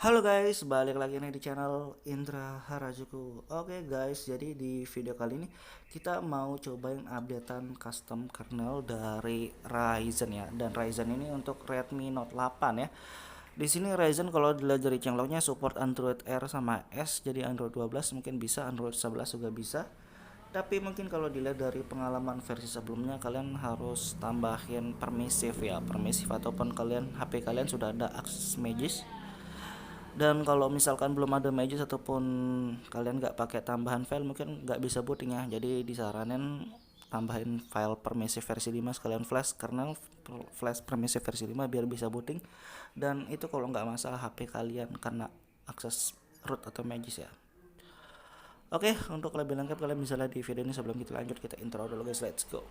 Halo guys, balik lagi nih di channel Indra Harajuku. Oke guys, jadi di video kali ini kita mau cobain updatean custom kernel dari Ryzen ya. Dan Ryzen ini untuk Redmi Note 8 ya. Di sini Ryzen kalau dilihat dari changelognya support Android R sama S, jadi Android 12 mungkin bisa, Android 11 juga bisa. Tapi mungkin kalau dilihat dari pengalaman versi sebelumnya kalian harus tambahin permisif ya, permisif ataupun HP kalian sudah ada akses Magis. Dan kalau misalkan belum ada Magis ataupun kalian nggak pakai tambahan file mungkin nggak bisa booting ya. Jadi disaranin tambahin file permisif versi 5 sekalian flash kernel flash permisif versi 5 biar bisa booting. Dan itu kalau nggak masalah HP kalian karena akses root atau Magis ya. Oke, untuk lebih lengkap kalian bisa lihat di video ini. Sebelum kita lanjut, kita intro dulu guys, let's go.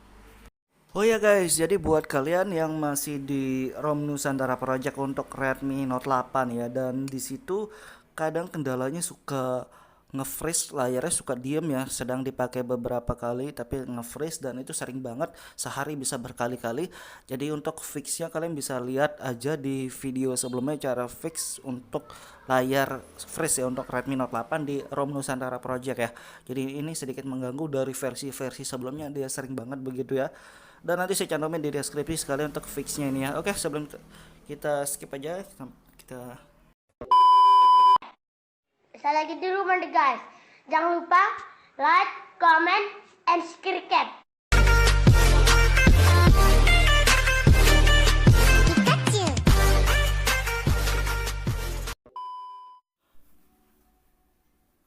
Oh ya guys, jadi buat kalian yang masih di ROM Nusantara Project untuk Redmi Note 8 ya, dan di situ kadang kendalanya suka nge-freeze, layarnya suka diem ya, sedang dipakai beberapa kali tapi nge-freeze dan itu sering banget, sehari bisa berkali-kali. Jadi untuk fixnya kalian bisa lihat aja di video sebelumnya cara fix untuk layar freeze ya untuk Redmi Note 8 di ROM Nusantara Project ya. Jadi ini sedikit mengganggu dari versi-versi sebelumnya, dia sering banget begitu ya. Dan nanti saya cantumin di deskripsi sekalian untuk fixnya ini ya. Oke, sebelum kita skip aja, kita Saya lagi di rumah nih guys. Jangan lupa like, comment, and subscribe.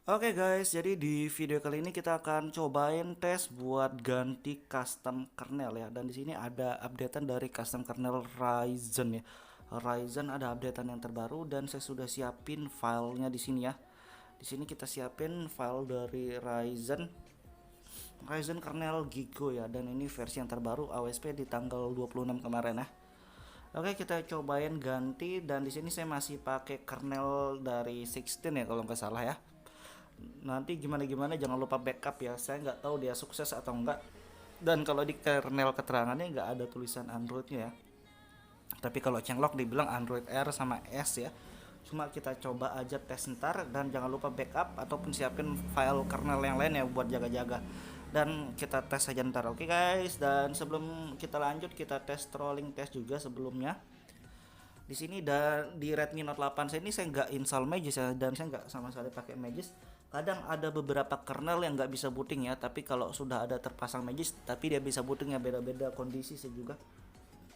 Oke guys, jadi di video kali ini kita akan cobain tes buat ganti custom kernel ya. Dan di sini ada updatean dari custom kernel Ryzen ya. Ryzen ada updatean yang terbaru dan saya sudah siapin filenya di sini ya. Di sini kita siapin file dari Ryzen kernel Gigo ya, dan ini versi yang terbaru AWSP di tanggal 26 kemarin ya. Oke, kita cobain ganti dan di sini saya masih pakai kernel dari 16 ya kalau nggak salah ya. Nanti gimana jangan lupa backup ya. Saya nggak tahu dia sukses atau enggak. Dan kalau di kernel keterangannya nggak ada tulisan Androidnya ya. Tapi kalau changelog dibilang Android R sama S ya. Cuma kita coba aja tes ntar dan jangan lupa backup ataupun siapin file kernel yang lain ya buat jaga-jaga. Dan kita tes aja ntar, oke guys. Dan sebelum kita lanjut kita tes trolling test juga sebelumnya. Di sini di Redmi Note 8 saya ini saya nggak install Magis ya, dan saya nggak sama sekali pakai Magis. Kadang ada beberapa kernel yang nggak bisa booting ya, tapi kalau sudah ada terpasang Magis tapi dia bisa booting ya, beda-beda kondisi sih juga.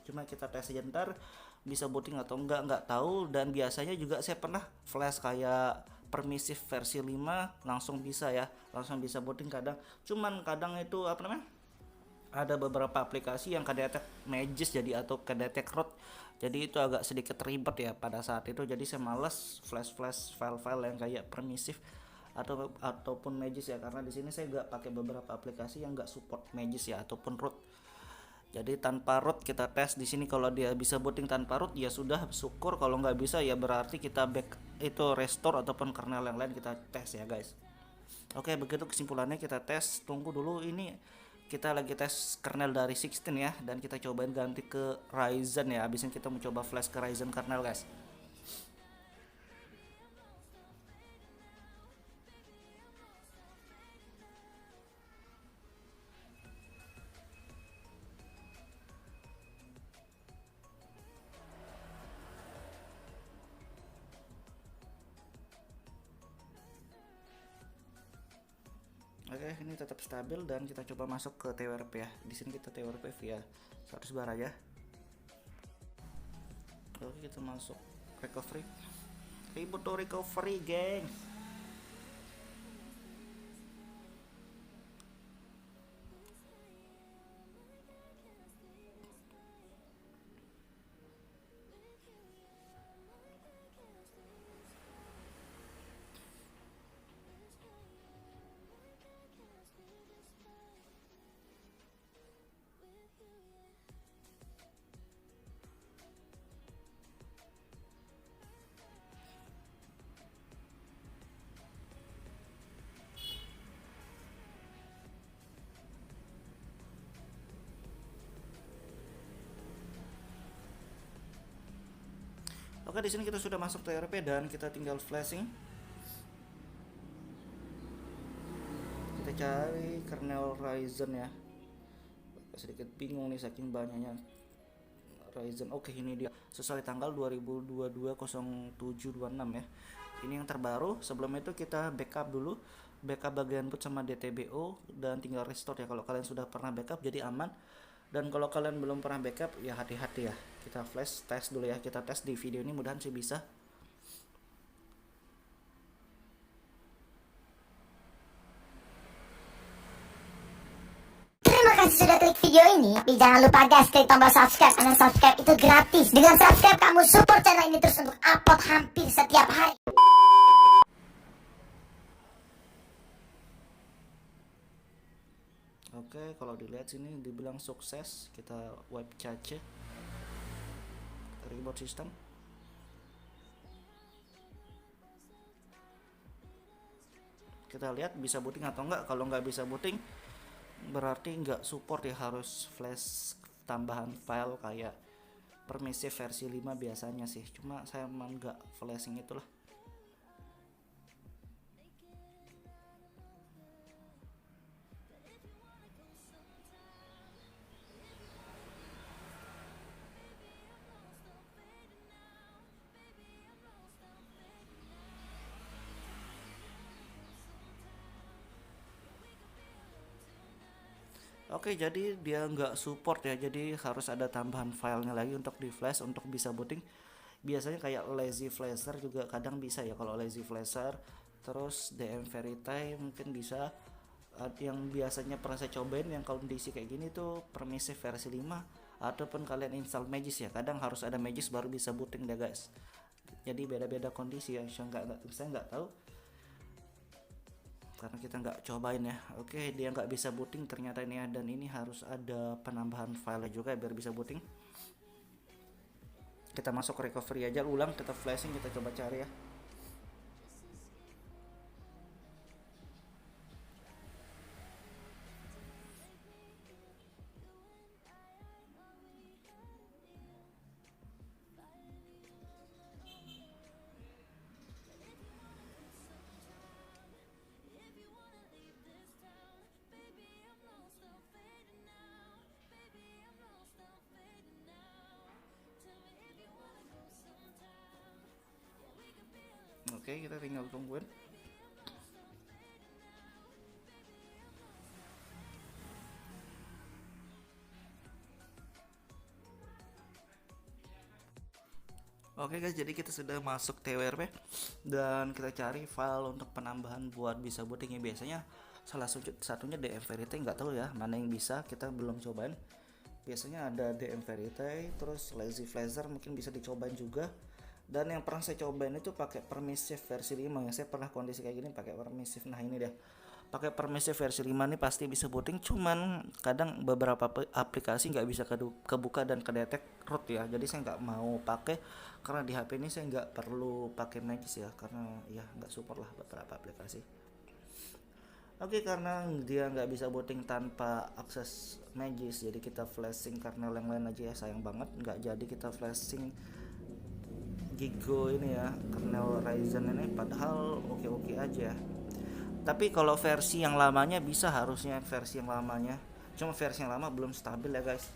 Cuma kita tes aja ntar bisa booting atau enggak tahu. Dan biasanya juga saya pernah flash kayak permisif versi 5 langsung bisa ya, langsung bisa booting kadang. Cuman kadang itu apa namanya, ada beberapa aplikasi yang kedetek Magis jadi atau kedetek root, jadi itu agak sedikit ribet ya pada saat itu. Jadi saya males flash file-file yang kayak permisif ataupun Magis ya, karena di sini saya nggak pakai beberapa aplikasi yang nggak support Magis ya ataupun root. Jadi tanpa root kita tes di sini, kalau dia bisa booting tanpa root ya sudah syukur, kalau nggak bisa ya berarti kita back itu restore ataupun kernel yang lain kita tes ya guys. Oke, begitu kesimpulannya. Kita tes, tunggu dulu, ini kita lagi tes kernel dari 16 ya, dan kita cobain ganti ke Ryzen ya. Abisnya kita mau coba flash ke Ryzen kernel guys. Oke, ini tetap stabil dan kita coba masuk ke TWRP ya. Di sini kita TWRP via 100 bar aja. Oke, kita masuk recovery. Ribut tuh recovery, geng. Oke, di sini kita sudah masuk TRP dan kita tinggal flashing. Kita cari kernel Ryzen ya. Sedikit bingung nih saking banyaknya Ryzen. Oke, ini dia sesuai tanggal 2022-0726 ya. Ini yang terbaru. Sebelum itu kita backup dulu, backup bagian boot sama DTBO dan tinggal restore ya. Kalau kalian sudah pernah backup jadi aman, dan kalau kalian belum pernah backup ya hati-hati ya. Kita flash test dulu ya, kita tes di video ini, mudahan sih bisa. Terima kasih sudah klik video ini. Tapi jangan lupa guys, klik tombol subscribe. Karena subscribe itu gratis. Dengan subscribe kamu support channel ini terus untuk upload hampir setiap hari. Oke, kalau dilihat sini dibilang sukses. Kita wipe cache, reboot system. Kita lihat bisa booting atau enggak. Kalau nggak bisa booting berarti nggak support ya, harus flash tambahan file kayak permisif versi 5 biasanya sih. Cuma saya emang nggak flashing itulah. Oke, jadi dia nggak support ya, jadi harus ada tambahan filenya lagi untuk di flash untuk bisa booting. Biasanya kayak lazy flasher juga kadang bisa ya, kalau lazy flasher. Terus DM Verify mungkin bisa. Yang biasanya pernah saya cobain yang kondisi kayak gini tuh permisif versi 5, ataupun kalian install Magis ya, kadang harus ada Magis baru bisa booting deh guys. Jadi beda-beda kondisi ya, saya nggak tahu karena kita nggak cobain ya. Oke, dia nggak bisa booting ternyata ini ya, dan ini harus ada penambahan file juga biar bisa booting. Kita masuk recovery aja, ulang tetap flashing, kita coba cari ya. Oke, kita tinggal tungguin. Oke guys, jadi kita sudah masuk TWRP dan kita cari file untuk penambahan buat bisa booting ya. Biasanya salah satunya DM Verify, nggak tahu ya mana yang bisa, kita belum cobain. Biasanya ada DM Verify, terus Lazy Flasher mungkin bisa dicobain juga. Dan yang pernah saya cobain itu pakai permissive versi 5 ya. Saya pernah kondisi kayak gini pakai permissive. Nah ini dia, pakai permissive versi 5 ini pasti bisa booting. Cuman kadang beberapa aplikasi nggak bisa kebuka dan kedetek root ya. Jadi saya nggak mau pakai, karena di HP ini saya nggak perlu pakai Magis ya, karena ya nggak support lah beberapa aplikasi. Oke, karena dia nggak bisa booting tanpa akses Magis, jadi kita flashing kernel yang lain aja ya. Sayang banget nggak jadi kita flashing Gigo ini ya, kernel Ryzen ini, padahal oke-oke aja. Tapi kalau versi yang lamanya bisa, harusnya versi yang lamanya. Cuma versi yang lama belum stabil ya guys.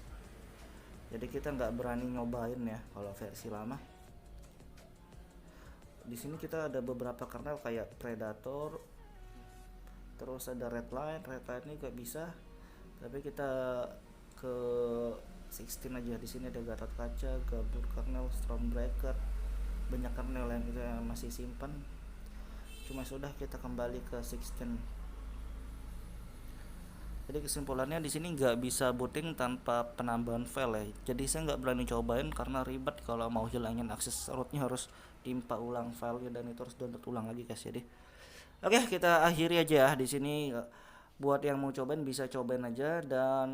Jadi kita nggak berani nyobain ya kalau versi lama. Di sini kita ada beberapa kernel kayak Predator, terus ada Redline ini juga bisa. Tapi kita ke 16 aja. Di sini ada Gatot Kaca, Gabur kernel, Stormbreaker, banyak kernel yang kita masih simpan. Cuma sudah kita kembali ke 16. Jadi kesimpulannya di sini nggak bisa booting tanpa penambahan file ya. Jadi saya nggak berani cobain karena ribet, kalau mau hilangin akses rootnya harus timpa ulang filenya dan itu harus download ulang lagi guys. Jadi oke, kita akhiri aja ya di sini. Buat yang mau cobain bisa cobain aja, dan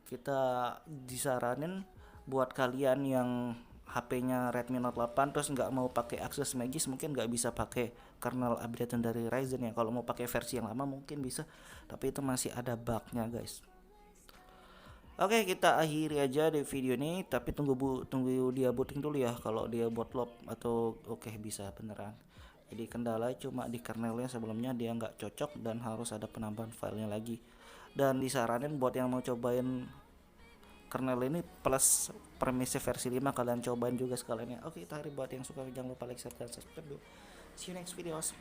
kita disaranin buat kalian yang HP-nya Redmi Note 8 terus nggak mau pakai akses Magis, mungkin nggak bisa pakai kernel updatean dari Ryzen ya. Kalau mau pakai versi yang lama mungkin bisa, tapi itu masih ada bugnya guys. Oke, kita akhiri aja di video ini, tapi tunggu dia booting dulu ya. Kalau dia bootloop atau oke bisa beneran. Jadi kendala cuma di kernelnya, sebelumnya dia nggak cocok dan harus ada penambahan filenya lagi. Dan disaranin buat yang mau cobain kernel ini plus permisif versi 5, kalian cobain juga sekalian ya. Oke, itu hari buat yang suka jangan lupa like, share, dan subscribe dulu. See you next videos.